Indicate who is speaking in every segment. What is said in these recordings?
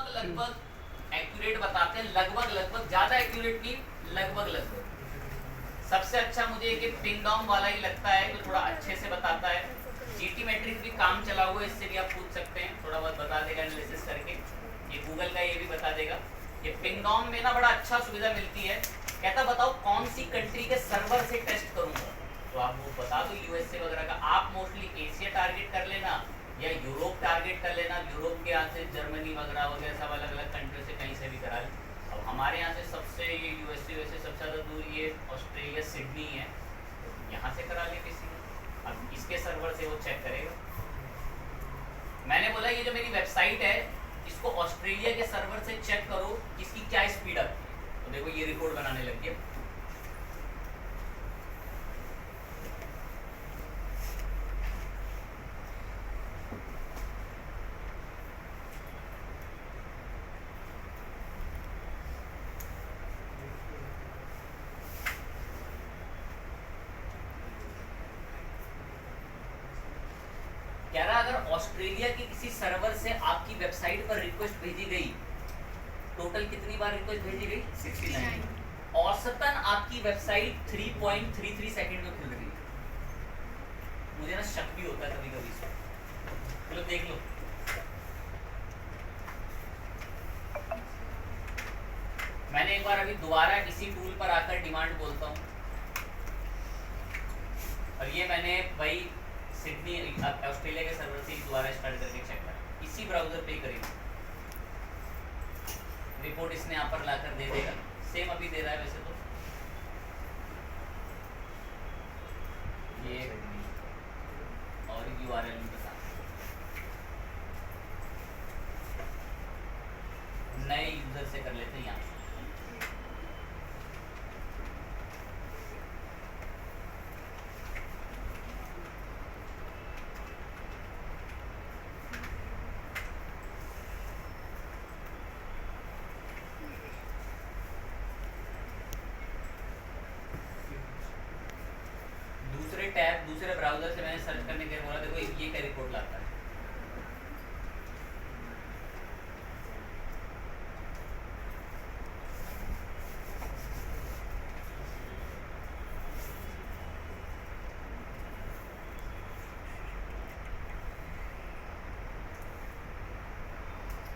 Speaker 1: लगभग एक्यूरेट बताते हैं, लगभग ज्यादा एक्यूरेट नहीं, लगभग। सबसे अच्छा मुझे कि पिन डाउन वाला ही लगता है, तो थोड़ा अच्छे से बताता है। जीटी मैट्रिक्स भी काम चला हुआ है, इससे भी आप पूछ सकते हैं, थोड़ा बहुत बता देगा एनालिसिस करके। ये गूगल का ये भी बता देगा। ये पिन डाउन में ना बड़ा अच्छा सुविधा मिलती है। कहता बताओ कौन सी कंट्री के सर्वर से टेस्ट करूंगा, तो आप वो बता दो यूएसए वगैरह का। आप मोस्टली एशिया टारगेट कर लेना या यूरोप टारगेट कर लेना। यूरोप के यहाँ से जर्मनी वगैरह सब अलग अलग कंट्री से कहीं से भी करा ले। अब हमारे यहाँ से सबसे ये यूएसए सबसे ज़्यादा दूर ये ऑस्ट्रेलिया सिडनी है, तो यहाँ से करा ले किसी ने। अब इसके सर्वर से वो चेक करेगा। मैंने बोला ये जो मेरी वेबसाइट है इसको ऑस्ट्रेलिया के सर्वर से चेक करो इसकी क्या स्पीड आती है। तो देखो ये रिपोर्ट बनाने लग गया। कह रहा अगर ऑस्ट्रेलिया के किसी सर्वर से आपकी वेबसाइट पर रिक्वेस्ट भेजी गई, टोटल कितनी बार रिक्वेस्ट भेजी गई? 69। औसतन आपकी वेबसाइट 3.33 सेकंड में खुल रही है। मुझे ना शक भी होता है कभी कभी इसमें। चलो देख लो। मैंने एक बार अभी दोबारा इसी टूल पर आकर डिमांड बोलता हूँ, और ये मैंने भाई सिडनी ऑस्ट्रेलिया के सर्वर से दोबारा स्टार्ट करके चेक करा, इसी ब्राउजर पे करी रिपोर्ट इसने यहाँ पर लाकर दे देगा। सेम अभी दे रहा है वैसे तो। ये और यूआरएल भी बता, नए यूजर से कर लेते हैं यहाँ से। दूसरे ब्राउजर से मैंने सर्च करने के लिए बोला, देखो ये क्या रिपोर्ट लाता है।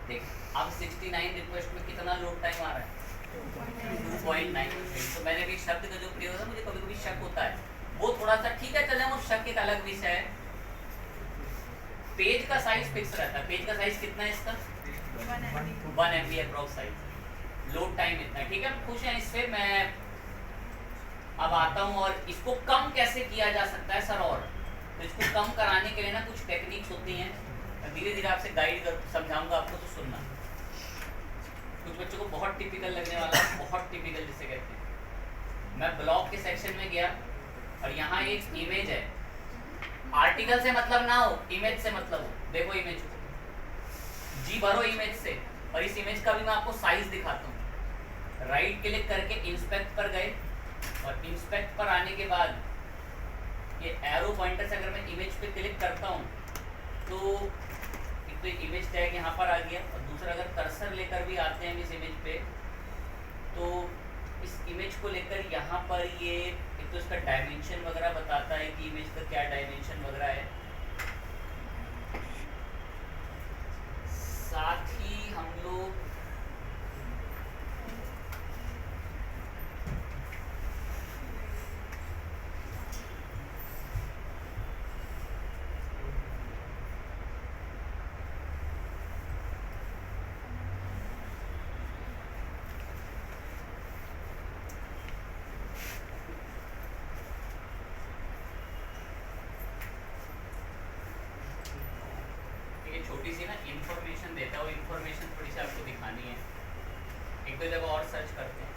Speaker 1: देख अब 69 रिक्वेस्ट में कितना लोड टाइम आ रहा है? 2.9। तो मैंने भी शब्द का जो प्रयोग है, मुझे कभी कभी शक होता है, वो थोड़ा सा ठीक है, चले वो शक एक अलग विषय है। पेज का साइज फिक्स रहता है। पेज का साइज कितना है इसका? 1 MB approx size. Load time इतना है, ठीक है, खुश हैं इससे। मैं अब आता हूँ और इसको कम कैसे किया जा सकता है सर। और तो इसको कम कराने के लिए ना कुछ टेक्निक्स होती हैं, धीरे धीरे आपसे गाइड कर समझाऊंगा आपको, तो सुनना। कुछ बच्चों को बहुत टिपिकल लगने वाला है, बहुत टिपिकल जिसे कहते हैं। मैं ब्लॉग के सेक्शन में गया और यहाँ एक इमेज है। आर्टिकल से मतलब ना हो, इमेज से मतलब हो। देखो इमेज को जी भरो इमेज से, और इस इमेज का भी मैं आपको साइज दिखाता हूँ। राइट क्लिक करके इंस्पेक्ट पर गए, और इंस्पेक्ट पर आने के बाद ये एरो पॉइंटर से अगर मैं इमेज पे क्लिक करता हूँ तो एक तो इमेज टैग यहाँ पर आ गया, और दूसरा अगर कर्सर लेकर भी आते हैं इस इमेज पे, तो इस इमेज को लेकर यहाँ पर ये एक तो इसका डायमेंशन वगैरह बताता है कि इमेज का क्या डायमेंशन वगैरह है। साथ ही हम लोग छोटी सी ना इंफॉर्मेशन देता है, वो इंफॉर्मेशन थोड़ी सी आपको दिखानी है। एक दो जगह और सर्च करते हैं।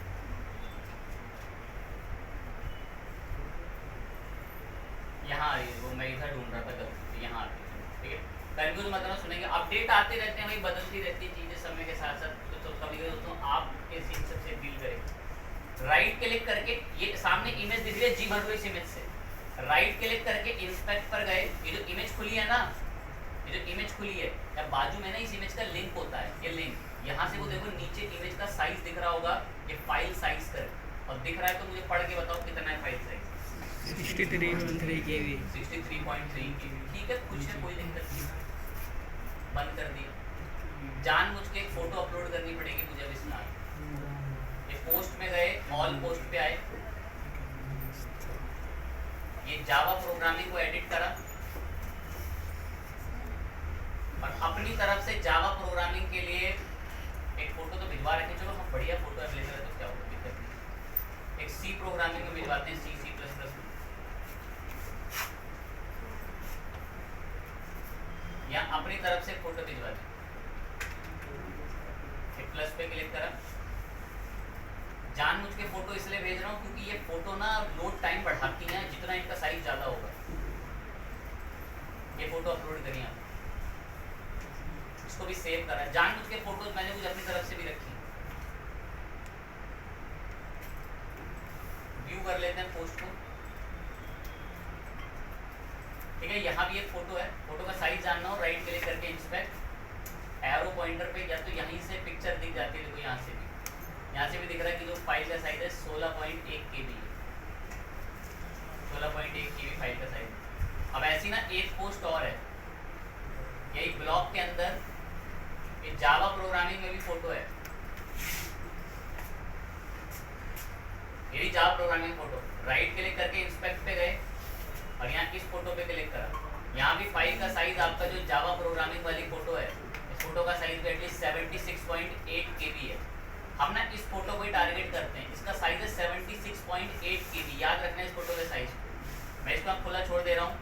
Speaker 1: यहाँ आ रही है वो, मैं इधर ढूंढ रहा था गलती से, यहाँ आती है, ठीक है। कंफ्यूज मत होना, सुनेंगे। अपडेट आते रहते हैं भाई, बदलती रहती है चीज़ें समय के साथ साथ, तो कभी कभी दोस्तों आप इस इन सबसे डील करें। राइट क्लिक करके ये सामने इमेज दिख रही है, जी भर लो इस इमेज से। राइट क्लिक करके इंस्पेक्ट पर गए, ये जो इमेज खुली है ना, ये जो इमेज खुली है, या बाजू में ना इस इमेज का लिंक होता है, ये लिंक यहाँ से वो देखो नीचे इमेज का साइज दिख रहा होगा, ये फाइल साइज कर, और दिख रहा है तो मुझे पढ़ के बताओ कितना है फाइल साइज।
Speaker 2: 63.3 KB।
Speaker 1: 63.3 KB, ठीक है, कुछ है, कोई दिक्कत नहीं। बंद कर दिया। जानबूझ के एक फोटो अपलोड करनी पड़ेगी मुझे अब इसमें। ये पोस्ट में गए, ऑल पोस्ट पे आए, ये जावा प्रोग्रामिंग को एडिट करा और अपनी तरफ से जावा प्रोग्रामिंग के लिए एक फोटो तो भिजवा रखे। चलो हम बढ़िया फोटो अवेलेबल है तो क्या होगा, दिक्कत नहीं। एक सी प्रोग्रामिंग में भिजवाते हैं, सी प्लस प्लस में, या अपनी तरफ से फोटो भिजवाते हैं। प्लस पे क्लिक करा। जानबूझ के फोटो इसलिए भेज रहा हूँ क्योंकि ये फोटो ना लोड टाइम बढ़ाती हैं जितना इनका साइज ज़्यादा होगा। ये फोटो अपलोड करिए आप, इसको भी सेव करा। जानबूझ के फोटोज मैंने कुछ अपनी तरफ से भी रखी। व्यू कर लेते हैं पोस्ट को, ठीक है। यहाँ भी एक फोटो है, फोटो का साइज जानना हो राइट क्लिक करके इंस्पेक्ट, एरो पॉइंटर पे, या तो यहीं से पिक्चर दिख जाती है, देखो यहाँ से भी दिख रहा है कि जो फाइल का साइज है 16.1 KB है, 16.1 KB फाइल का साइज। अब ऐसी ना एक पोस्ट और है, यही ब्लॉग के अंदर, ये जावा प्रोग्रामिंग में भी फोटो है, ये Java programming photo. Right click करके इंस्पेक्ट पे गए और यहाँ इस फोटो पे क्लिक करा। यहाँ भी फाइल का साइज आपका जो जावा प्रोग्रामिंग वाली फोटो है, इस फोटो का साइज भी एटलीस्ट 76.8 KB है। हम ना इस फोटो को ही टारगेट करते हैं, इसका साइज है 76.8 KB। याद रखना इस फोटो के साइज को। मैं इसको खुला छोड़ दे रहा हूँ।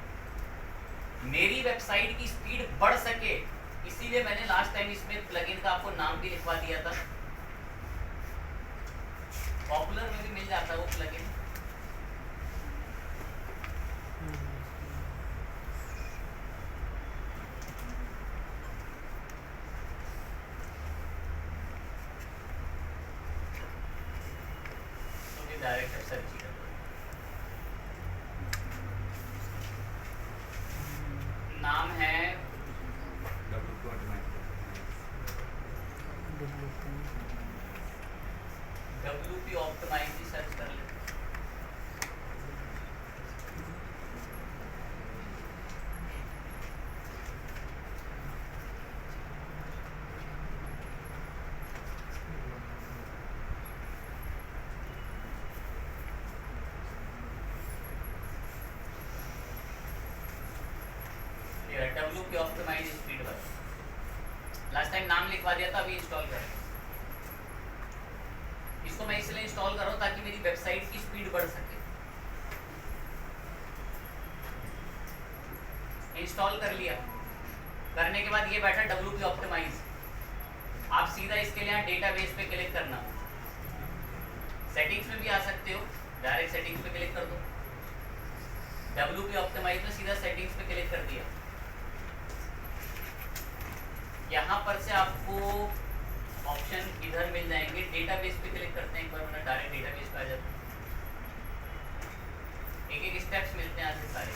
Speaker 1: मेरी वेबसाइट की स्पीड बढ़ सके इसीलिए मैंने लास्ट टाइम इसमें प्लगइन का आपको नाम भी लिखवा दिया था। पॉपुलर में भी मिल जाता है वो प्लगइन। डायरेक्ट सर्च कर दो। नाम है WP ऑप्टिमाइज, सर्च कर लेते। WP optimise speed work. Last time नाम लिखवा दिया था, अभी इंस्टॉल करें। इसको मैं इसलिए इंस्टॉल कर रहा हूँ ताकि मेरी वेबसाइट की स्पीड बढ़ सके। इंस्टॉल कर लिया, करने के बाद ये बैठा WP ऑप्टिमाइज। आप सीधा इसके लिए डेटाबेस पे क्लिक करना, सेटिंग्स में भी आ सकते हो, डायरेक्ट सेटिंग्स पे क्लिक कर दो। WP ऑप्टिमाइज में सीधा सेटिंग्स पे क्लिक कर दिया। यहाँ पर से आपको ऑप्शन इधर मिल जाएंगे, डेटाबेस पे क्लिक करते हैं एक बार, वरना डायरेक्ट डेटाबेस पे आ जाते हैं। एक एक स्टेप्स मिलते हैं यहाँ से सारे।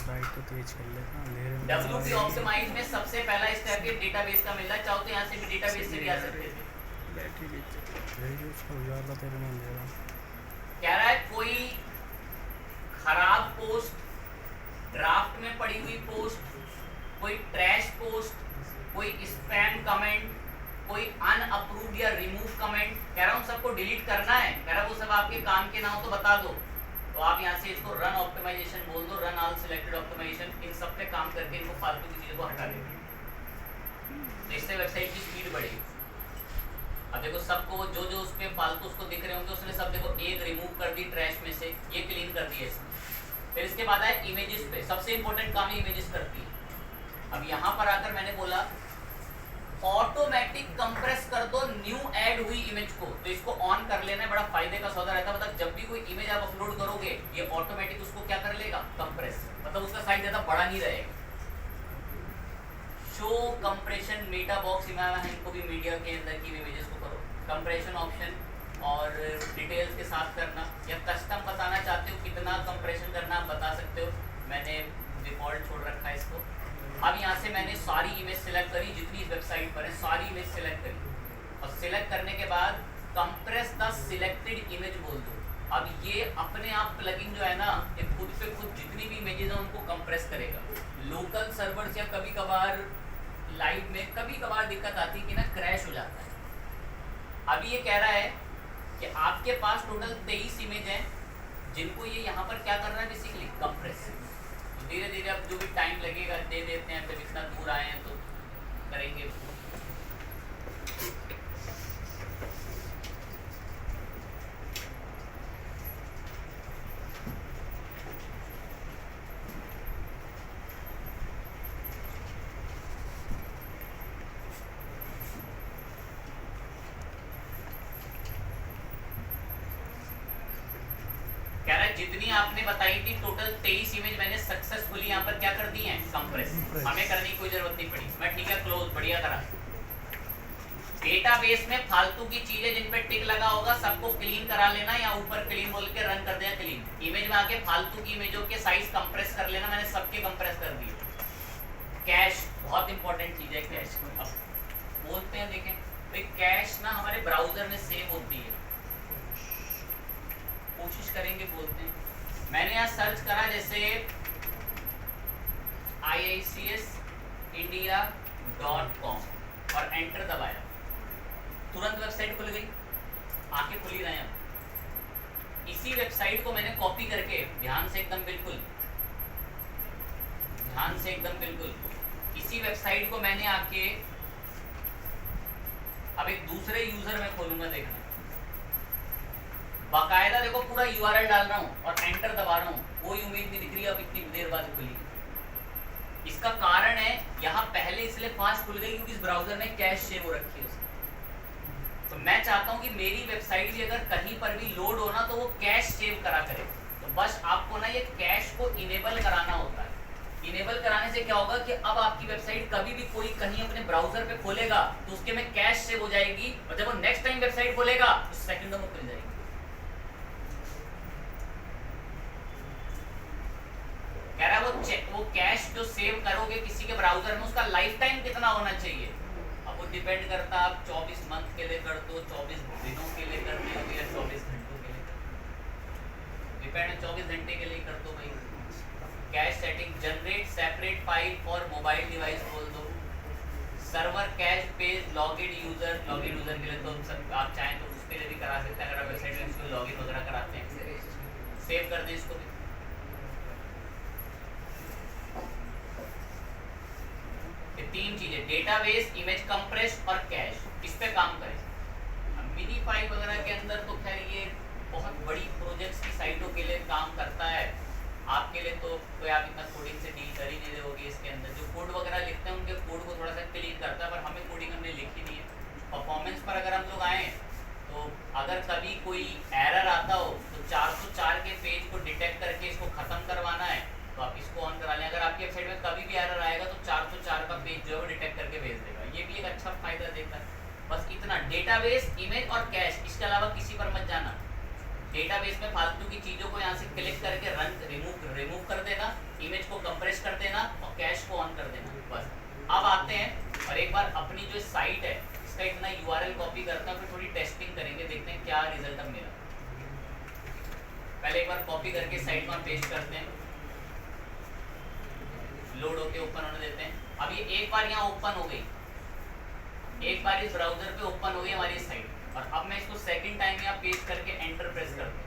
Speaker 2: राइट तो तेज कर लेता हूं।
Speaker 1: WP ऑप्टिमाइज में सबसे पहला स्टेप ये डेटाबेस का मिल रहा है। चाहो तो यहाँ से भी डेटाबेस से भी आ सकते थे। कह रहा है कोई खराब पोस्ट, ड्राफ्ट में पड़ी हुई पोस्ट, कोई ट्रैश पोस्ट, कोई स्पैम कमेंट, कोई अनअप्रूव्ड या रिमूव कमेंट, कह रहा हूँ सबको डिलीट करना है। कह रहा है वो सब आपके काम के ना हो तो बता दो। तो आप यहाँ से इसको रन ऑप्टिमाइजेशन बोल दो, रन ऑल सिलेक्टेड ऑप्टिमाइजेशन। इन सब पे काम करके इनको फालतू की चीज़ों को हटा देंगे, तो इससे वेबसाइट की स्पीड बढ़ेगी। अब देखो सबको जो जो उस पर फालतू उसको दिख रहे होंगे, उसने सब देखो एक रिमूव कर दी ट्रैश में से, ये क्लीन कर दिया इसने। फिर इसके बाद आए इमेजेस पे, सबसे इंपॉर्टेंट काम इमेजेस करती है। अब यहाँ पर आकर मैंने बोला ऑटोमेटिक कंप्रेस कर दो न्यू ऐड हुई इमेज को, तो इसको ऑन कर लेना है, बड़ा फायदे का सौदा रहता है। मतलब जब भी कोई इमेज आप अपलोड करोगे ये ऑटोमेटिक उसको क्या कर लेगा, कंप्रेस, मतलब उसका साइज ज्यादा बड़ा नहीं रहेगा। शो कंप्रेशन मेटा बॉक्स इनको भी मीडिया के अंदर की इमेजेस को करो, कंप्रेशन ऑप्शन और डिटेल्स के साथ करना, या कस्टम बताना चाहते हो कितना कंप्रेशन करना आप बता सकते हो। मैंने डिफॉल्ट छोड़ रखा है इसको। अब यहाँ से मैंने सारी इमेज सिलेक्ट करी जितनी इस वेबसाइट सिलेक्ट करिए और सिलेक्ट करने के बाद कंप्रेस द सिलेक्टेड इमेज बोल दो। अब ये अपने आप प्लगइन जो है ना, ये खुद पे खुद जितनी भी इमेजेस हैं उनको कंप्रेस करेगा। लोकल सर्वर्स या कभी कभार लाइव में कभी कभार दिक्कत आती है कि ना क्रैश हो जाता है। अभी ये कह रहा है कि आपके पास टोटल 23 इमेज हैं जिनको ये यहाँ पर क्या करना है, बेसिकली कंप्रेस। तो धीरे धीरे अब जो भी टाइम लगेगा दे देते हैं, जब इतना दूर आए हैं तो करेंगे। जितनी आपने बताई थी टोटल 23 इमेज मैंने सक्सेसफुली यहाँ पर क्या कर दी हैं, कंप्रेस। हमें करने की कोई जरूरत नहीं पड़ी। मैं ठीक है क्लोज, बढ़िया करा। डेटाबेस में फालतू की चीजें जिन पे टिक लगा होगा सबको क्लीन करा लेना, या ऊपर क्लीन बोल के रन कर देना क्लीन। इमेज में आके फालतू की इमेजों के साइज कंप्रेस कर लेना, मैंने सबके कंप्रेस कर दिए। कैश बहुत इंपॉर्टेंट चीज है। कैश अब बोलते हैं, देखें भाई कैश ना हमारे ब्राउजर में सेव होती है, कोशिश करेंगे बोलते हैं। मैंने यहाँ सर्च करा जैसे iics.india.com और एंटर दबाया, तुरंत वेबसाइट खुल गई, आके खुल ही रहे हैं। इसी वेबसाइट को मैंने कॉपी करके ध्यान से एकदम बिल्कुल इसी वेबसाइट को मैंने आके अब एक दूसरे यूजर में खोलूंगा, देखना बाकायदा देखो पूरा यूआरएल डाल रहा हूँ और एंटर दबा रहा हूँ, कोई उम्मीद नहीं दिख रही अब इतनी देर बाद खुली। इसका कारण है यहाँ पहले इसलिए फास्ट खुल गई क्योंकि इस ब्राउजर में कैश सेव हो रखी है उसकी। तो मैं चाहता हूँ कि मेरी वेबसाइट भी अगर कहीं पर भी लोड हो ना तो वो कैश सेव करा करे। तो बस आपको ना ये कैश को इनेबल कराना होता है। इनेबल कराने से क्या होगा कि अब आपकी वेबसाइट कभी भी कोई कहीं अपने ब्राउजर पे खोलेगा तो उसके में कैश सेव हो जाएगी, और जब वो नेक्स्ट टाइम वेबसाइट खोलेगा तो सेकंडों में खुल जाएगी। कह रहा है वो कैश जो सेव करोगे किसी के ब्राउजर में उसका लाइफ टाइम कितना होना चाहिए। अब वो डिपेंड करता है आप 24 मंथ के लिए कर दो, 24 दिनों के लिए करते हो या 24 घंटों के लिए डिपेंड, 24 घंटे के लिए कर दो भाई। Cash setting generate separate file for mobile device बोल दो। Server cache page login user के लिए तो सब आप चाहें तो उसके लिए भी करा सकते हैं। अगर आप वेबसाइट में इसको लॉगिन वगैरह कराते हैं, सेव कर दें इसको भी। तीन चीजें डेटाबेस, इमेज कंप्रेस और कैश, इस पे काम करें। मिनी फाइल वगैरह के अंदर तो खैर ये बहुत बड़ी प्रोजेक्ट्स की साइटों के लिए काम करता है। आपके लिए तो कोई आप इतना कोडिंग से डील कर ही नहीं रहोगे। इसके अंदर जो कोड वगैरह लिखते हैं उनके कोड को थोड़ा सा क्लीन करता है, पर हमें कोडिंग हमने लिखी नहीं है। परफॉर्मेंस पर अगर हम लोग आए तो अगर कभी कोई एरर आता हो तो 404 के पेज को डिटेक्ट करके इसको खत्म करवाना है तो आप इसको ऑन करा लें। अगर आपकी वेबसाइट में कभी भी एरर आएगा तो 404 का पेज जो है वो डिटेक्ट करके भेज देगा। ये भी एक अच्छा फायदा देता है। बस इतना, डेटाबेस, इमेज और कैश, इसके अलावा किसी पर मत जाना। डेटाबेस में फालतू की चीज़ों को यहाँ से क्लिक करके रिमूव कर देना, इमेज को कंप्रेस कर देना और कैश को ऑन कर देना। बस अब आते हैं और एक बार अपनी जो साइट है इसका इतना यूआरएल कॉपी करता हूँ, फिर थोड़ी टेस्टिंग करेंगे, देखते हैं क्या रिजल्ट अब मिला। पहले एक बार कॉपी करके साइट पर पेस्ट करते हैं, लोड होके ओपन होने देते हैं। अब ये एक बार यहाँ ओपन हो गई, एक बार इस ब्राउजर पे ओपन हो गई हमारी साइट, और अब मैं इसको सेकंड टाइम यहाँ पेस्ट करके एंटर प्रेस करते हैं।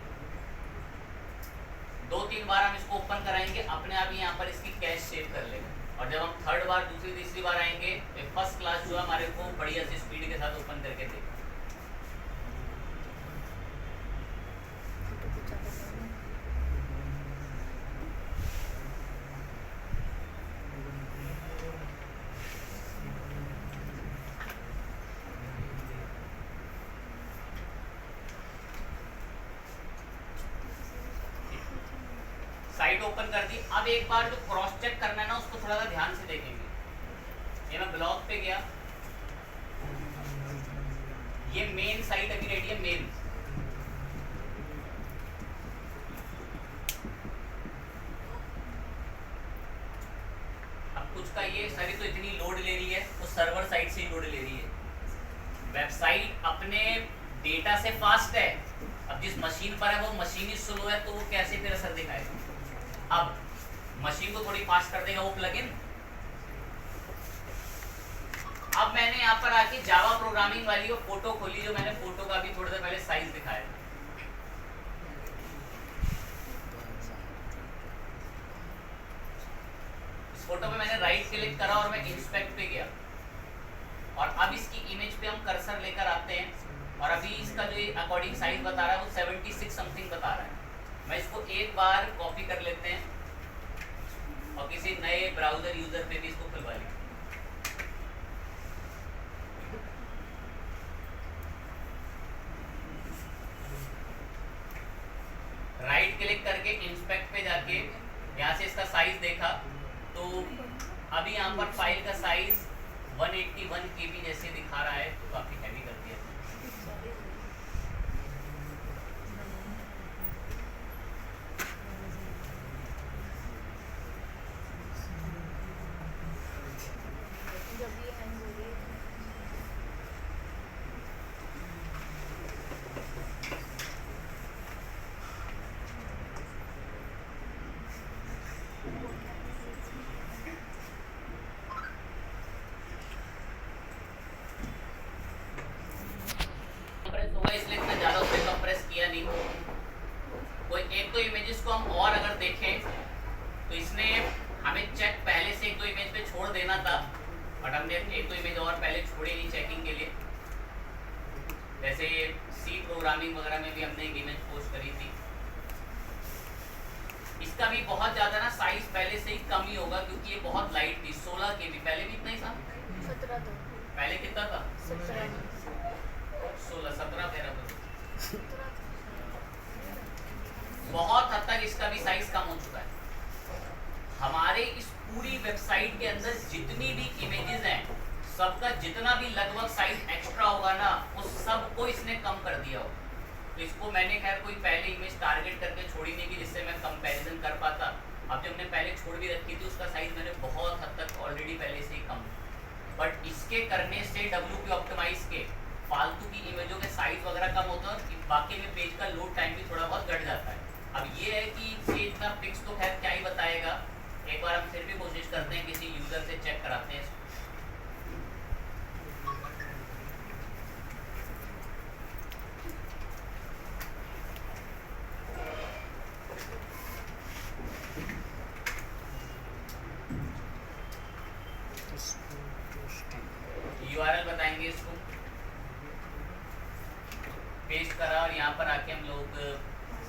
Speaker 1: 2-3 बार हम इसको ओपन कराएंगे, अपने आप ही यहाँ पर इसकी कैश सेव कर लेगा। और जब हम थर्ड बार, दूसरी तीसरी बार आएंगे तो फर्स्ट क्लास जो है हमारे को बढ़िया सी स्पीड के साथ ओपन करके देगा। साइट ओपन कर दी। अब एक बार जो क्रॉस चेक करना है ना उसको थोड़ा सा ध्यान से देखेंगे। ये मैं ब्लॉग पे गया, ये मेन साइट अभी रेडी है, मेन। अब कुछ का ये सारी तो इतनी लोड ले रही है, वो सर्वर साइड से ही लोड ले रही है। वेबसाइट अपने डेटा से फास्ट है, अब जिस मशीन पर है वो मशीन ही स्लो है, तो वो कैसे फिर असर दिखाएगा? अब मशीन को थोड़ी फास्ट कर देगा वो प्लगइन। अब मैंने यहाँ पर आके जावा प्रोग्रामिंग वाली वो फोटो खोली, जो मैंने फोटो का भी थोड़ी देर पहले साइज दिखाया। इस फोटो पे मैंने राइट क्लिक करा और मैं इंस्पेक्ट पे गया, और अब इसकी इमेज पे हम कर्सर लेकर आते हैं, और अभी इसका जो अकॉर्डिंग साइज बता रहा है वो 76 समथिंग बता रहा है। मैं इसको एक बार कॉपी कर लेते हैं और किसी नए ब्राउजर यूजर पे भी इसको खुलवा लेंगे। राइट क्लिक करके इंस्पेक्ट पे जाके यहाँ से इसका साइज देखा, तो अभी यहाँ पर फाइल का साइज 181 KB जैसे दिखा रहा है, तो काफी हैवी कर दिया। इसलिए इतना ज़्यादा उसने कंप्रेस किया नहीं। कोई एक दो इमेजेस को हम और अगर देखें तो इसने हमें चेक पहले से एक दो इमेज पे छोड़ देना था, बट हमने एक दो इमेज और पहले छोड़ी नहीं चेकिंग के लिए। जैसे सी प्रोग्रामिंग वगैरह में भी हमने एक इमेज पोस्ट करी थी। इसका भी बहुत ज़्यादा ना साइज पहले से ही कम ही होगा, क्योंकि ये बहुत लाइट थी, 16 KB। पहले भी इतना ही था?
Speaker 3: 17 था।
Speaker 1: पहले कितना था?
Speaker 3: 17
Speaker 1: 16, 17, 13 बहुत हद तक इसका भी साइज कम हो चुका है। हमारे इस पूरी वेबसाइट के अंदर जितनी भी इमेजेस हैं, सबका जितना भी लगभग साइज एक्स्ट्रा होगा ना, उस सब को इसने कम कर दिया हो। तो इसको मैंने खैर कोई पहले इमेज टारगेट करके छोड़ी नहीं की जिससे मैं कंपैरिजन कर पाता। अब जब मैंने पहले छोड़ भी रखी थी उसका साइज मैंने बहुत हद तक ऑलरेडी पहले से ही कम, बट इसके करने से WP ऑप्टिमाइज के फालतू की इमेजों के साइज वगैरह कम होता है, और बाकी में पेज का लोड टाइम भी थोड़ा बहुत घट जाता है। अब ये है कि ये इतना फिक्स तो खैर क्या ही बताएगा, एक बार हम फिर भी कोशिश करते हैं, किसी यूजर से चेक कराते हैं। URL बताएंगे इसको, पेस्ट करा, और यहाँ पर आके हम लोग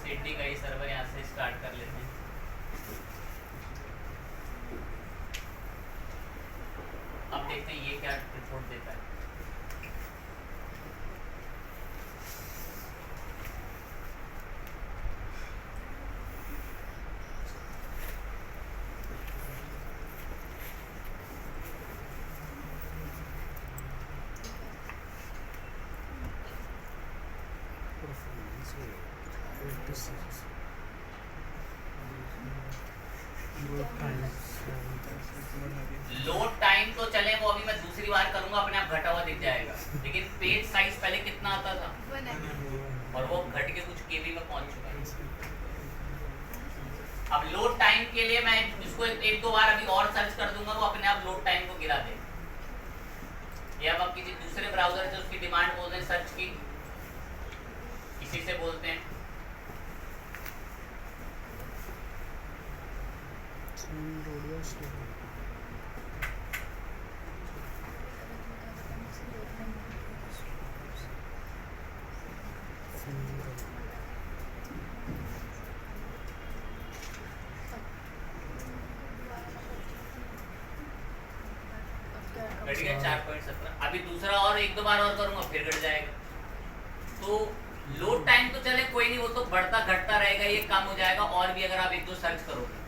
Speaker 1: सिडनी का ही सर्वर यहाँ से स्टार्ट कर लेते हैं। अब देखते हैं ये क्या रिपोर्ट देता है। लोड टाइम तो चले, वो अभी मैं दूसरी बार करूंगा, अपने आप घटा हुआ दिख जाएगा, लेकिन पेज साइज पहले कितना आता था, और वो घट के कुछ KB में पहुंच चुका है। अब लोड टाइम के लिए मैं इसको एक दो बार अभी और सर्च कर दूंगा, वो अपने आप लोड टाइम को गिरा दे। या अब किसी दूसरे ब्राउजर से उसकी डिमांड बोलते हैं सर्च की, इसी से बोलते हैं। घट गया 4.17। अभी दूसरा और एक दो बार और करूंगा फिर घट जाएगा। तो लोड टाइम तो चले कोई नहीं, वो तो बढ़ता घटता रहेगा, ये कम हो जाएगा और भी अगर आप एक दो सर्च करोगे।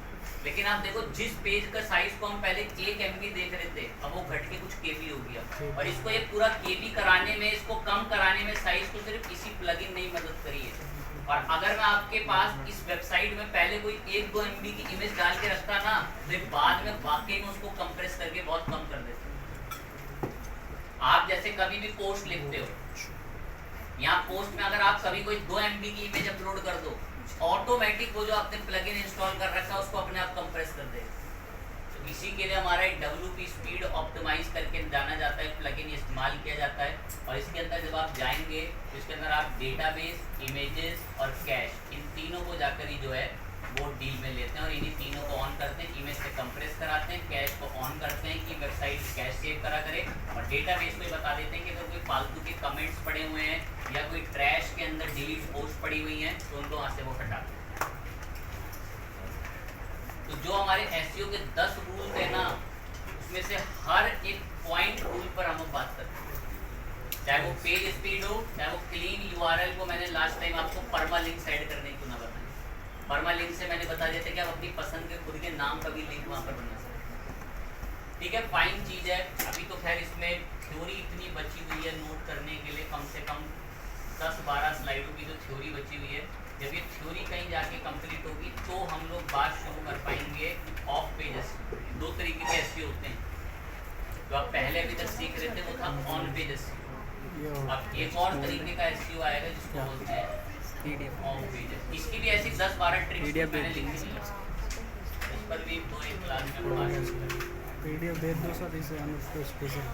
Speaker 1: लेकिन आप देखो जिस पेज का साइज को हम पहले 1 MB देख रहे थे, अब वो घट के कुछ KB हो गया, और इसको ये पूरा KB कराने में, इसको कम कराने में साइज को सिर्फ इसी प्लगइन ने ही मदद करी है। और अगर मैं आपके पास इस वेबसाइट में पहले कोई 1-2 MB की इमेज डाल के रखता ना, तो बाद में वाकई में उसको कंप्रेस करके बहुत कम कर देते। आप जैसे कभी भी पोस्ट लिखते हो, यहाँ पोस्ट में अगर आप कभी कोई 2 MB की इमेज अपलोड कर दो, ऑटोमेटिक वो जो आपने प्लगइन इंस्टॉल कर रखा है उसको अपने आप कंप्रेस कर देगा। तो इसी के लिए हमारा एक WP स्पीड ऑप्टिमाइज करके जाना जाता है प्लगइन इस्तेमाल किया जाता है। और इसके अंदर जब आप जाएंगे तो इसके अंदर आप डेटाबेस, इमेजेस और कैश, इन तीनों को जाकर ही जो है वो डील में लेते हैं और इन्हीं तीनों को ऑन करते हैं, इमेज से कंप्रेस कराते हैं, कैश को ऑन करते हैं कि वेबसाइट कैश सेव करा करे, और डेटाबेस को बता देते हैं कि अगर कोई फालतू के कमेंट्स पड़े हुए हैं या कोई ट्रैश के अंदर डिलीट पोस्ट पड़ी हुई हैं तो उनको वहाँ से वो हटा दें। तो जो हमारे SEO के 10 रूल थे ना, उसमें से हर एक पॉइंट रूल पर हम बात करते हैं, चाहे वो पेज स्पीड हो, चाहे वो क्लीन URL को मैंने लास्ट टाइम आपको पर्मा लिंक सेट करने को ना बताया। पर्मा लिंक से मैंने बता देते कि आप अपनी पसंद के खुद के नाम का भी लिंक वहाँ पर बना सकते हैं। ठीक है, फाइन चीज़ है। अभी तो खैर इसमें थ्योरी इतनी बची हुई है नोट करने के लिए, कम से कम 10-12 स्लाइडों की जो थ्योरी बची हुई है। जब ये थ्योरी कहीं जाके कंप्लीट होगी तो हम लोग बात शुरू कर पाएंगे ऑफ पेजेस। 2 तरीके के SEO होते हैं, जो आप पहले अभी तक सीख रहे थे वो था ऑन पेज SEO। अब एक और तरीके का SEO आएगा जिसको बोलते हैं ऑफ पेजेस। इसकी भी ऐसी 10-12 ट्रिक्स मैंने लिखी थी, इस पर भी 2-1 क्लास में पढ़ा।
Speaker 2: PDF भेज दो सर, इसे हम उसको स्पेशल